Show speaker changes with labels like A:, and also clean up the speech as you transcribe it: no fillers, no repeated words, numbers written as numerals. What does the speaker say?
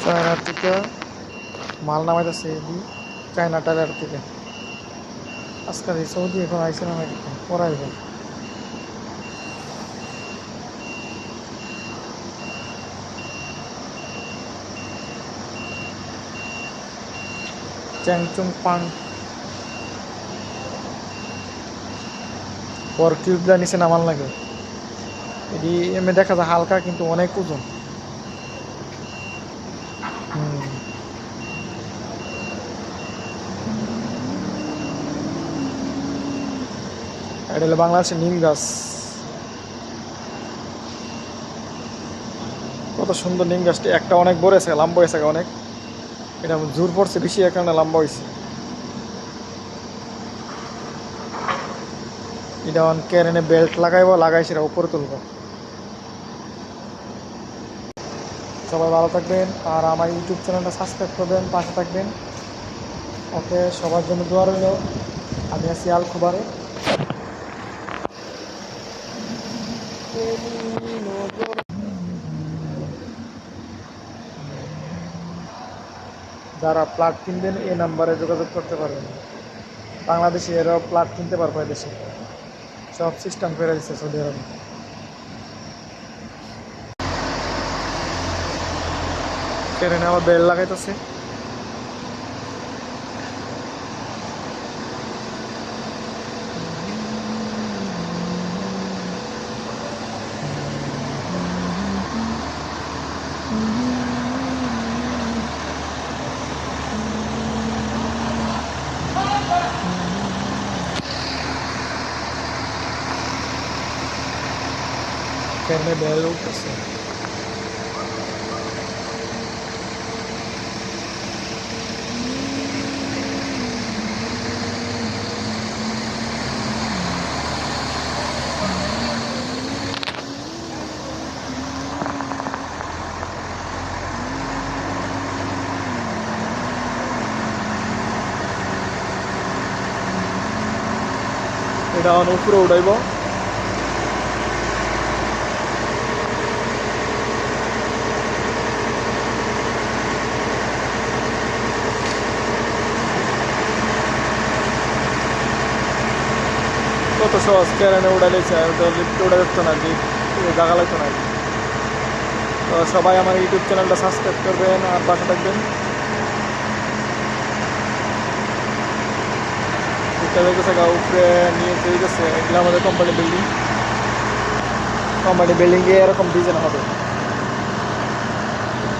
A: China থেকে মাল নামাইতেছে China Tyler থেকে। আজকাল এই সৌদি এখন আইসে আমেরিকা পড়াইব। চ্যাংচুং পাং পর কিউবলা নিচে নামান লাগে। এটি এমনি দেখা যায় হালকা কিন্তু অনেক ওজন। এটা হলো বাংলাদেশের নিম গাছ। কত সুন্দর নিম গাছটি, একটা অনেক বড় আছে, লম্বা হয়েছে অনেক। এটা জোর পড়ছে বেশি, এর কারণে লম্বা হয়েছে। এটা ক্যারেনে বেল্ট লাগাইব, লাগাই সেটা উপরে তুলব। সবাই ভালো থাকবেন আর আমার ইউটিউব চ্যানেলটা সাবস্ক্রাইব করবেন, পাশে থাকবেন। ওকে, সবার জন্য দোয়া রইল। আমি আছি আল খুবারে। যারা প্লাট কিনবেন এই নাম্বারে যোগাযোগ করতে পারবেন। বাংলাদেশে এরাও প্লাট কিনতে পারবে দেশে, সব সিস্টেম করে দিচ্ছে সৌদি আরবে। ট্রেনে আবার বেল লাগাইতেছে। ট্রেনে বেল উঠতেছে। এটা উপরে উঠাইব। কত সহজ, ক্যারেনে উঠাইলেছে, লিফ্টে উঠা যেত না, জায়গা লাগতো না। তো সবাই আমার ইউটিউব চ্যানেলটা সাবস্ক্রাইব করবেন আর পাশে থাকবেন। উপরে নিয়ে চলে গেছে, এগুলো আমাদের কোম্পানি বিল্ডিং। কোম্পানি বিল্ডিংয়ে এরকম ডিজাইন হবে।